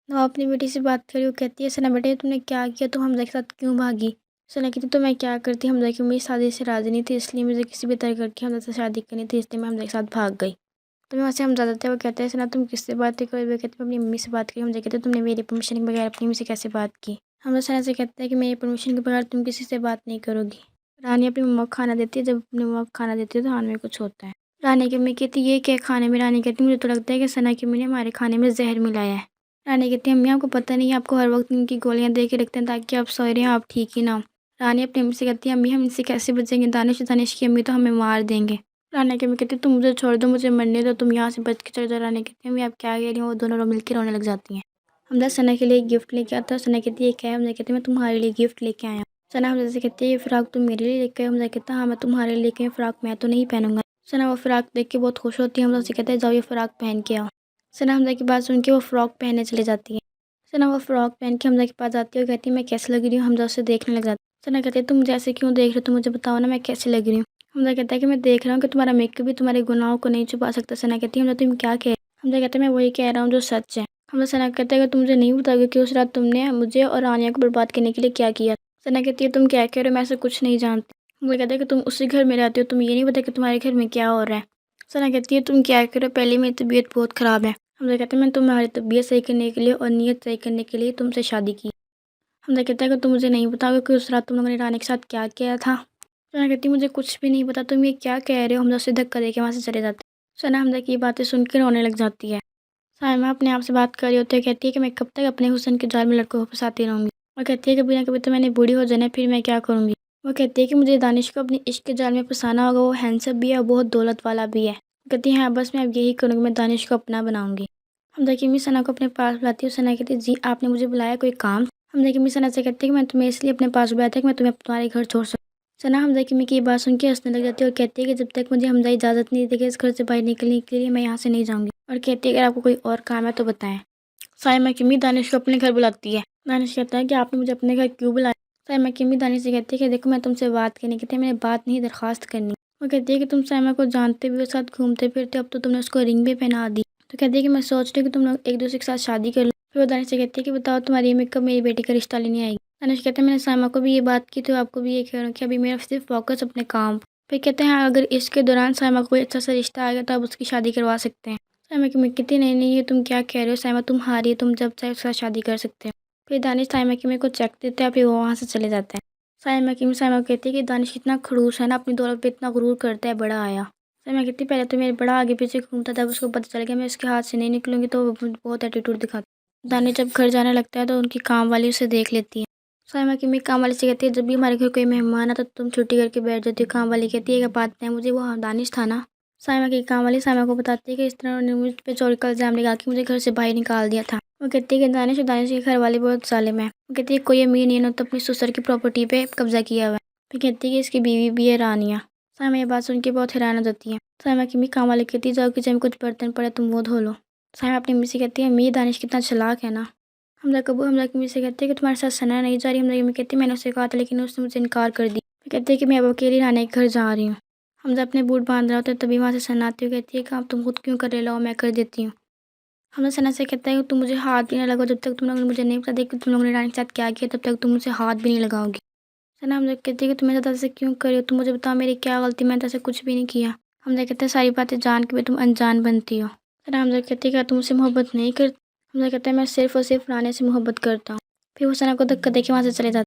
वो अपनी बेटी से बात करी, वो कहती है सना बेटे तुमने क्या किया, तुम हमजा के साथ क्यों भागी। सना कहती तो मैं क्या करती, हमजा की मेरी शादी से राज़ी नहीं थी, इसलिए मुझे किसी भी तरह करके हमजा से शादी करनी थी, इसलिए मैं हमजा के साथ भाग गई। तो मैं वहाँ से हमजा जाता है, वो कहता है सना तुम किससे बातें करो, वो कहती मैं अपनी मम्मी से बात करी। हमजा कहते तुमने मेरी परमिशन के बगैर अपनी मम्मी से कैसे बात की। हमजा सना से कहता है कि मेरी परमिशन के बगैर तुम किसी से बात नहीं करोगी। रानी अपनी मम्मा को खाना देती है, जब अपनी मम्मा को खाना देती है तो खाने में कुछ होता है। रानी की अम्मी कहती ये क्या खाने में, रानी कहती मुझे तो लगता है कि सना की अम्मी ने हमारे खाने में जहर मिलाया है। रानी कहती है अम्मी आपको पता नहीं है, आपको हर वक्त इनकी गोलियां दे के रखते हैं ताकि आप सोए रहें, आप ठीक ही ना हो। रानी अपनी अम्मी से कहती है अम्मी हम इनसे कैसे बचेंगे, दानिश की अम्मी तो हमें मार देंगे। रानी की अम्मी कहती तुम मुझे छोड़ दो, मुझे मरने दो, तुम यहाँ से बच के चले जाओ। रानी कहती है अम्मी आप क्या कह रही हो, वो दोनों मिलकर रोने लग जाती हैं। हमजा सना के लिए एक गिफ्ट लेके आता है, सना कहती है क्या है, हमजा कहती है मैं तुम्हारे लिए गिफ्ट लेके आया हूँ। सना हमजा से कहती है ये फ़्रॉक तुम मेरे लिए लेके आए हो। हमजा कहता है हाँ मैं तुम्हारे लिए लेके आई, फ़्रॉक मैं तो नहीं पहनूंगा। सना वो फ़्रॉक देख के बहुत खुश होती है, हमजा से कहता है जाओ ये फ़्रॉक पहन के आओ। सना हमजा की बात सुन के वो फ़्रॉक पहनने चली जाती है। सना वो फ़्रॉक पहन के हमजा के पास आती है और कहती है मैं कैसी लग रही हूँ। हमजा उसे देखने लग जाती है। सना कहती है तुम मुझे ऐसे क्यों देख रहे हो, तुम मुझे बताओ ना मैं कैसी लग रही हूँ। हमजा कहता है कि मैं देख रहा हूँ कि तुम्हारा मेकअप भी तुम्हारे गुनाहों को नहीं छुपा सकता। सना कहती है हमजा तुम क्या कह रहे हो। हमजा कहता है मैं वही कह रहा हूँ जो सच है। हमजा सना कहता है कि तुम मुझे नहीं बताओगे कि उस रात तुमने मुझे और रानिया को बर्बाद करने के लिए क्या किया। सना कहती है तुम क्या कह रहे हो, मैं ऐसा कुछ नहीं जानती। हमजा कहता है कि तुम उसी घर में रहते हो, तुम ये नहीं पता कि तुम्हारे घर में क्या हो रहा है। सना कहती है तुम क्या कह रहे हो, पहले मेरी तबीयत बहुत ख़राब है। हमजा कहता है मैंने तुम्हारी तबीयत सही करने के लिए और नीयत सही करने के लिए तुमसे शादी की। हमजा कहता है कि तुम मुझे नहीं बताओगे कि उस रात तुम लोगों ने रानी के साथ क्या किया था। सना कहती है मुझे कुछ भी नहीं पता, तुम ये क्या कह रहे हो। हमजा उसे धक्का दे के वहाँ से चले जाते हैं। सना हमजा की बातें सुन के रोने लग जाती है। साइमा अपने आप से बात कर रही होती है, कहती है कि मैं कब तक अपने हुस्न के जाल में लड़कों को फंसाती रहूँगी। और कहती है कि कभी ना कभी तो मैंने बूढ़ी हो जाना है, फिर मैं क्या करूँगी। वो कहती है कि मुझे दानिश को अपने इश्क के जाल में फंसाना होगा, वो हैंडसम भी है और बहुत दौलत वाला भी है। कहती है हाँ बस मैं अब यही करूँगी, मैं दानिश को अपना बनाऊँगी। हमजा की अम्मी सना को अपने पास बुलाती है। सना कहती है जी आपने मुझे बुलाया कोई काम। हमजा की अम्मी सना से कहती है कि मैं तुम्हें इसलिए अपने पास बुलाया था कि मैं तुम्हें तुम्हारे घर छोड़ सकूँ। सना हमजा की अम्मी की ये बात सुन के हंसने लग जाती है और कहती है कि जब तक मुझे हमजा इजाज़त नहीं देगी इस घर से बाहर निकलने के लिए मैं यहाँ से नहीं जाऊँगी। और कहती है अगर आपको कोई और काम है तो बताएं। साइमा की अम्मी दानिश को अपने घर बुलाती है। दानिश कहता है कि आपने मुझे अपने घर क्यों बुलाया। साइमा की अम्मी दानिश से कहती है कि देखो मैं तुमसे बात करनी कहती है, मैंने बात नहीं दरख्वास्त करनी। वो कहती है कि तुम साइमा को जानते भी हो, साथ घूमते फिरते, अब तो तुमने उसको रिंग भी पहना दी। तो कहती है कि मैं सोच रही हूँ कि तुम लोग एक दूसरे के साथ शादी कर लो। फिर वो दानिश से कहती है कि बताओ तुम्हारी अम्मी कब मेरी बेटी का रिश्ता लेने आएगी। दानिश कहता है मैंने साइमा को भी ये बात की तो आपको भी ये कह रहा हूँ कि अभी मेरा सिर्फ फोकस अपने काम। फिर कहते हैं अगर इसके दौरान साइमा को कोई अच्छा सा रिश्ता आ गया तो आप उसकी शादी करवा सकते हैं। साइमा की अम्मी कहती है नहीं ये तुम क्या कह रहे हो, साइमा तुम हारी हो, तुम जब चाहे उसके साथ शादी कर सकते हो। फिर दानिश साइमा की अम्मी को चेक देता है, फिर वो वहाँ से चले जाते हैं। साइमा की अम्मी साइमा को कहती है कि दानिश कितना खड़ूस है ना, अपनी दौलत पे इतना गुरूर करता है, बड़ा आया। साइमा कहती है पहले तो मेरे बड़ा आगे पीछे घूमता था, उसको पता चल गया मैं इसके हाथ से नहीं निकलूंगी तो वो बहुत एटीट्यूड दिखाता। दानिश जब घर जाने लगता है तो उनकी काम वाली उसे देख लेती है। साइमा की अम्मी काम वाली से कहती है जब भी हमारे घर कोई मेहमान आता तो तुम छुट्टी करके बैठ जाती हो। काम वाली कहती है कि बात है मुझे वो दानिश था ना। साइमा की काम वाली साइमा को बताती है कि इस तरह उन्होंने मुझ पे चोरी का इल्ज़ाम लगा के मुझे घर से बाहर निकाल दिया था। वो कहती है कि दानिश की घर वाली बहुत जालिम है। वो कहती है कोई अमीर नहीं है तो अपनी ससुर की प्रॉपर्टी पे कब्जा किया हुआ है। फिर कहती है कि इसकी बीवी भी है रानिया। साइमा ये बात सुन के बहुत हैरान हो जाती है। साइमा की अम्मी काम वाली कहती है जाओ किचन में कुछ बर्तन पड़े तुम वो धो लो। साइमा अपनी अम्मी से कहती है अम्मी दानिश कितना चालाक है ना। हमजा कबू हमजा की अम्मी से कहती है कि तुम्हारे साथ सना नहीं जा रही। हमजा की अम्मी कहती है मैंने उससे कहा था लेकिन उसने मुझे इनकार कर दी। फिर कहती है कि मैं अब अकेली रानी के घर जा रही हूँ। हमजा अपने बूट बांध रहा होता है तभी वहाँ से सना आती हुई कहती है कि आप तुम खुद क्यों कर रहे हो, मैं कर देती हूँ। हमजा सना से कहता है कि तुम मुझे हाथ भी ना लगाओ, जब तक तुम लोगों ने मुझे नहीं बता दिया कि तुम लोगों ने रानी के साथ क्या किया तब तक तुम मुझे हाथ भी नहीं लगाओगी। सना हमजा कहती है कि तुम मेरे साथ ऐसे क्यों कर रही हो, तुम मुझे बताओ मेरी क्या गलती, मैंने तो ऐसे कुछ भी नहीं किया। हमजा कहता है सारी बातें जान के भी तुम अनजान बनती हो। सना हमजा कहती है कि तुम मुझसे मोहब्बत नहीं करती। हमजा कहता है मैं सिर्फ और सिर्फ रानी से मोहब्बत करता हूँ। फिर वो सना को धक्का दे के वहाँ से चले जाता है।